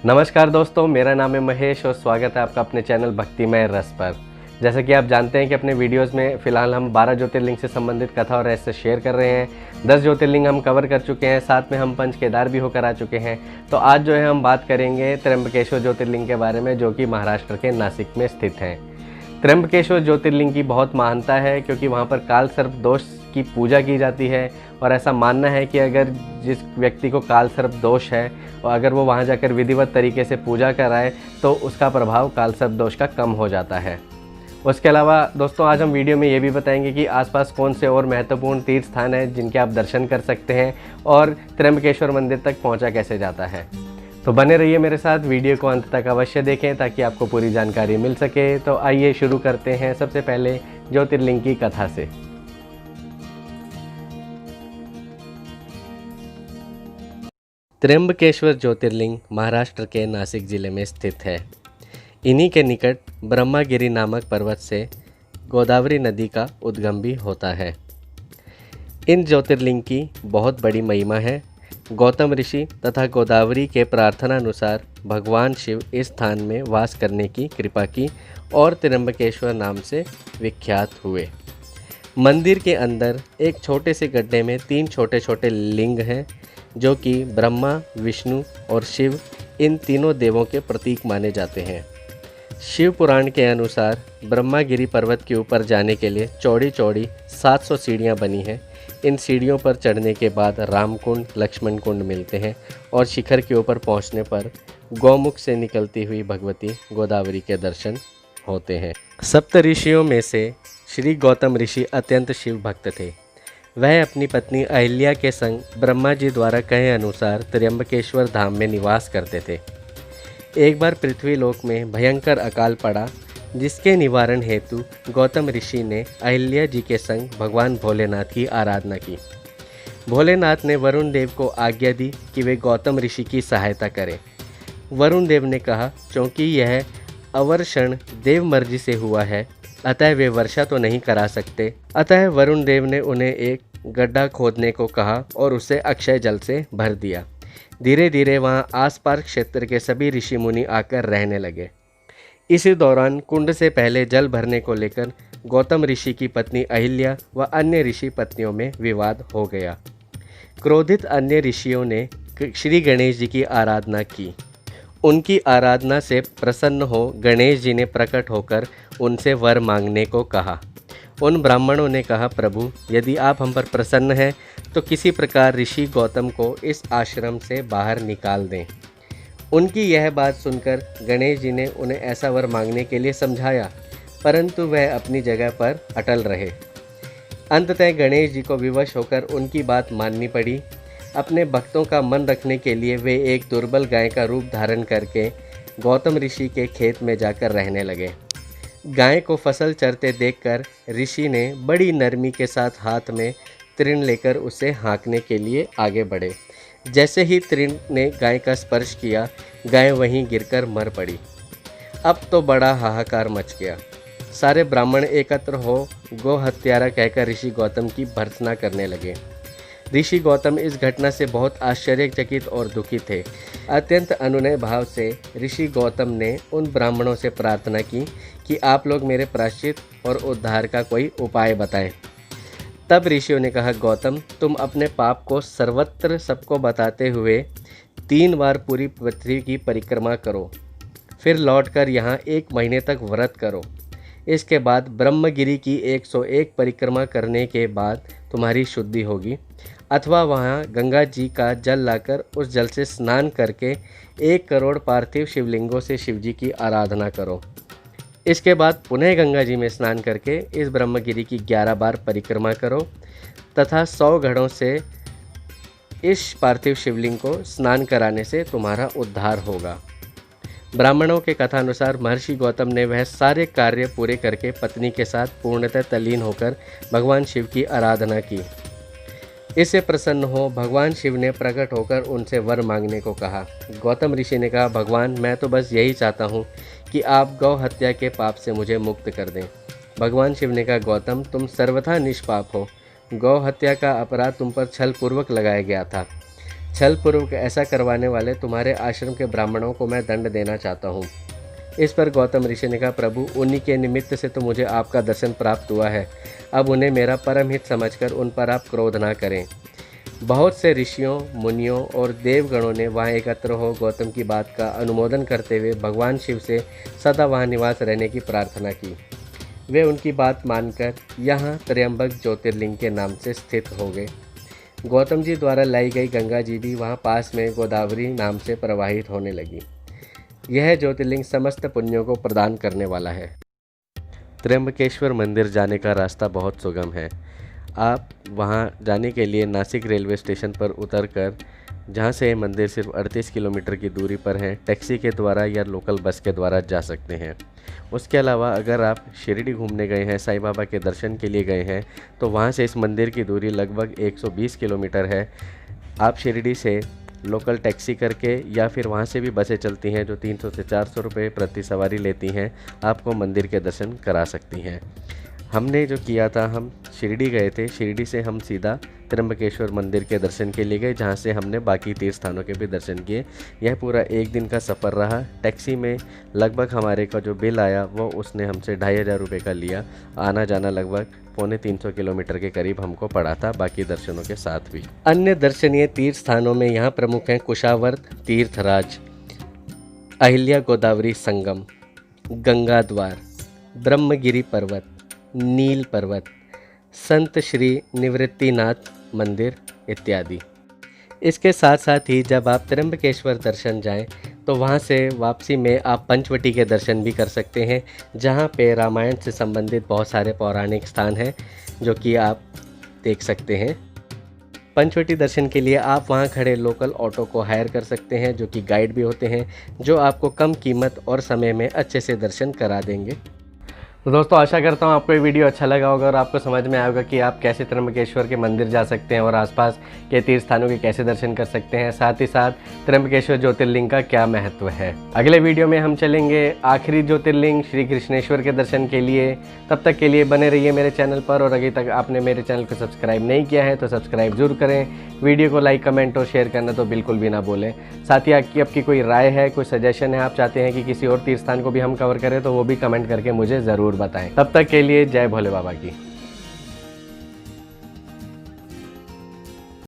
नमस्कार दोस्तों, मेरा नाम है महेश और स्वागत है आपका अपने चैनल भक्तिमय रस पर। जैसा कि आप जानते हैं कि अपने वीडियोस में फ़िलहाल हम 12 ज्योतिर्लिंग से संबंधित कथा और रहस्य शेयर कर रहे हैं। 10 ज्योतिर्लिंग हम कवर कर चुके हैं, साथ में हम पंच केदार भी होकर आ चुके हैं। तो आज जो है हम बात करेंगे त्र्यंबकेश्वर ज्योतिर्लिंग के बारे में, जो कि महाराष्ट्र के नासिक में स्थित है। त्र्यंबकेश्वर ज्योतिर्लिंग की बहुत महानता है क्योंकि वहाँ पर काल सर्प दोष की पूजा की जाती है और ऐसा मानना है कि अगर जिस व्यक्ति को काल सर्प दोष है और अगर वो वहाँ जाकर विधिवत तरीके से पूजा कराए तो उसका प्रभाव काल सर्प दोष का कम हो जाता है। उसके अलावा दोस्तों, आज हम वीडियो में ये भी बताएंगे कि आसपास कौन से और महत्वपूर्ण तीर्थ स्थान हैं जिनके आप दर्शन कर सकते हैं और त्र्यंबकेश्वर मंदिर तक पहुँचा कैसे जाता है। तो बने रहिए मेरे साथ, वीडियो को अंत तक अवश्य देखें ताकि आपको पूरी जानकारी मिल सके। तो आइए शुरू करते हैं सबसे पहले ज्योतिर्लिंग की कथा से। त्र्यंबकेश्वर ज्योतिर्लिंग महाराष्ट्र के नासिक जिले में स्थित है। इन्हीं के निकट ब्रह्मागिरी नामक पर्वत से गोदावरी नदी का उद्गम भी होता है। इन ज्योतिर्लिंग की बहुत बड़ी महिमा है। गौतम ऋषि तथा गोदावरी के प्रार्थनानुसार भगवान शिव इस स्थान में वास करने की कृपा की और त्र्यंबकेश्वर नाम से विख्यात हुए। मंदिर के अंदर एक छोटे से गड्ढे में 3 छोटे छोटे लिंग हैं जो कि ब्रह्मा, विष्णु और शिव इन तीनों देवों के प्रतीक माने जाते हैं। शिव पुराण के अनुसार ब्रह्मागिरी पर्वत के ऊपर जाने के लिए चौड़ी चौड़ी 700 सीढ़ियाँ बनी हैं। इन सीढ़ियों पर चढ़ने के बाद रामकुंड, लक्ष्मण कुंड मिलते हैं और शिखर के ऊपर पहुंचने पर गौमुख से निकलती हुई भगवती गोदावरी के दर्शन होते हैं। सप्त ऋषियों में से श्री गौतम ऋषि अत्यंत शिव भक्त थे। वह अपनी पत्नी अहिल्या के संग ब्रह्मा जी द्वारा कहे अनुसार त्र्यंबकेश्वर धाम में निवास करते थे। एक बार पृथ्वीलोक में भयंकर अकाल पड़ा, जिसके निवारण हेतु गौतम ऋषि ने अहिल्या जी के संग भगवान भोलेनाथ की आराधना की। भोलेनाथ ने वरुण देव को आज्ञा दी कि वे गौतम ऋषि की सहायता करें। वरुण देव ने कहा, क्योंकि यह अवर्षण देव मर्जी से हुआ है, अतः वे वर्षा तो नहीं करा सकते। अतः वरुण देव ने उन्हें एक गड्ढा खोदने को कहा और उसे अक्षय जल से भर दिया। धीरे धीरे वहाँ आसपास क्षेत्र के सभी ऋषि मुनि आकर रहने लगे। इसी दौरान कुंड से पहले जल भरने को लेकर गौतम ऋषि की पत्नी अहिल्या व अन्य ऋषि पत्नियों में विवाद हो गया। क्रोधित अन्य ऋषियों ने श्री गणेश जी की आराधना की। उनकी आराधना से प्रसन्न हो गणेश जी ने प्रकट होकर उनसे वर मांगने को कहा। उन ब्राह्मणों ने कहा, प्रभु, यदि आप हम पर प्रसन्न हैं तो किसी प्रकार ऋषि गौतम को इस आश्रम से बाहर निकाल दें। उनकी यह बात सुनकर गणेश जी ने उन्हें ऐसा वर मांगने के लिए समझाया, परंतु वह अपनी जगह पर अटल रहे। अंततः गणेश जी को विवश होकर उनकी बात माननी पड़ी। अपने भक्तों का मन रखने के लिए वे एक दुर्बल गाय का रूप धारण करके गौतम ऋषि के खेत में जाकर रहने लगे। गाय को फसल चरते देखकर ऋषि ने बड़ी नरमी के साथ हाथ में तृण लेकर उसे हाँकने के लिए आगे बढ़े। जैसे ही तृण ने गाय का स्पर्श किया, गाय वहीं गिरकर मर पड़ी। अब तो बड़ा हाहाकार मच गया। सारे ब्राह्मण एकत्र हो गौ हत्यारा कहकर ऋषि गौतम की भर्त्सना करने लगे। ऋषि गौतम इस घटना से बहुत आश्चर्यचकित और दुखी थे। अत्यंत अनुनय भाव से ऋषि गौतम ने उन ब्राह्मणों से प्रार्थना की कि आप लोग मेरे प्रायश्चित और उद्धार का कोई उपाय बताएं। तब ऋषियों ने कहा, गौतम, तुम अपने पाप को सर्वत्र सबको बताते हुए 3 बार पूरी पृथ्वी की परिक्रमा करो, फिर लौटकर यहाँ 1 महीने तक व्रत करो। इसके बाद ब्रह्मगिरी की 101 परिक्रमा करने के बाद तुम्हारी शुद्धि होगी, अथवा वहाँ गंगा जी का जल लाकर उस जल से स्नान करके 1 करोड़ पार्थिव शिवलिंगों से शिव जी की आराधना करो। इसके बाद पुनः गंगा जी में स्नान करके इस ब्रह्मगिरी की 11 बार परिक्रमा करो तथा 100 घड़ों से इस पार्थिव शिवलिंग को स्नान कराने से तुम्हारा उद्धार होगा। ब्राह्मणों के कथानुसार महर्षि गौतम ने वह सारे कार्य पूरे करके पत्नी के साथ पूर्णतः तल्लीन होकर भगवान शिव की आराधना की। इससे प्रसन्न हो भगवान शिव ने प्रकट होकर उनसे वर मांगने को कहा। गौतम ऋषि ने कहा, भगवान, मैं तो बस यही चाहता हूँ कि आप गौ हत्या के पाप से मुझे मुक्त कर दें। भगवान शिव ने कहा, गौतम, तुम सर्वथा निष्पाप हो। गौ हत्या का अपराध तुम पर छल पूर्वक लगाया गया था। छल पूर्वक ऐसा करवाने वाले तुम्हारे आश्रम के ब्राह्मणों को मैं दंड देना चाहता हूँ। इस पर गौतम ऋषि ने कहा, प्रभु, उन्हीं के निमित्त से तो मुझे आपका दर्शन प्राप्त हुआ है। अब उन्हें मेरा परम हित समझकर उन पर आप क्रोध ना करें। बहुत से ऋषियों, मुनियों और देवगणों ने वहाँ एकत्र हो गौतम की बात का अनुमोदन करते हुए भगवान शिव से सदा वहाँ निवास रहने की प्रार्थना की। वे उनकी बात मानकर यहाँ त्र्यंबक ज्योतिर्लिंग के नाम से स्थित हो गए। गौतम जी द्वारा लाई गई गंगा जी भी वहाँ पास में गोदावरी नाम से प्रवाहित होने लगी। यह ज्योतिर्लिंग समस्त पुण्यों को प्रदान करने वाला है। त्र्यंबकेश्वर मंदिर जाने का रास्ता बहुत सुगम है। आप वहां जाने के लिए नासिक रेलवे स्टेशन पर उतरकर, जहां से मंदिर सिर्फ 38 किलोमीटर की दूरी पर है, टैक्सी के द्वारा या लोकल बस के द्वारा जा सकते हैं। उसके अलावा अगर आप शिरडी घूमने गए हैं, साईं बाबा के दर्शन के लिए गए हैं, तो वहां से इस मंदिर की दूरी लगभग 120 किलोमीटर है। आप शिरडी से लोकल टैक्सी करके या फिर वहाँ से भी बसें चलती हैं जो 300 से 400 रुपये प्रति सवारी लेती हैं, आपको मंदिर के दर्शन करा सकती हैं। हमने जो किया था, हम शिरडी गए थे। शिरडी से हम सीधा त्र्यंबकेश्वर मंदिर के दर्शन के लिए गए, जहाँ से हमने बाकी तीर्थ स्थानों के भी दर्शन किए। यह पूरा एक दिन का सफ़र रहा। टैक्सी में लगभग हमारे का जो बिल आया वो उसने हमसे 2500 रुपये का लिया। आना जाना लगभग 350 किलोमीटर के करीब हमको पड़ा था, बाकी दर्शनों के साथ भी। अन्य दर्शनीय तीर्थ स्थानों में यहाँ प्रमुख हैं कुशावर्त तीर्थराज, अहिल्या गोदावरी संगम, गंगा द्वार, ब्रह्मगिरी पर्वत, नील पर्वत, संत श्री निवृत्तिनाथ मंदिर इत्यादि। इसके साथ साथ ही जब आप त्र्यंबकेश्वर दर्शन जाएं तो वहां से वापसी में आप पंचवटी के दर्शन भी कर सकते हैं, जहां पे रामायण से संबंधित बहुत सारे पौराणिक स्थान हैं जो कि आप देख सकते हैं। पंचवटी दर्शन के लिए आप वहां खड़े लोकल ऑटो को हायर कर सकते हैं, जो कि गाइड भी होते हैं, जो आपको कम कीमत और समय में अच्छे से दर्शन करा देंगे। तो दोस्तों, आशा करता हूँ आपको ये वीडियो अच्छा लगा होगा और आपको समझ में आएगा कि आप कैसे त्र्यंबकेश्वर के मंदिर जा सकते हैं और आसपास के तीर्थ स्थानों के कैसे दर्शन कर सकते हैं, साथ ही साथ त्र्यंबकेश्वर ज्योतिर्लिंग का क्या महत्व है। अगले वीडियो में हम चलेंगे आखिरी ज्योतिर्लिंग श्री कृष्णेश्वर के दर्शन के लिए। तब तक के लिए बने रहिए मेरे चैनल पर, और अभी तक आपने मेरे चैनल को सब्सक्राइब नहीं किया है तो सब्सक्राइब जरूर करें। वीडियो को लाइक, कमेंट और शेयर करना तो बिल्कुल भी ना भूलें। साथ ही आपकी कोई राय है, कोई सजेशन है, आप चाहते हैं कि किसी और तीर्थ स्थान को भी हम कवर करें, तो वो भी कमेंट करके मुझे ज़रूर बताएं। तब तक के लिए जय भोले बाबा की।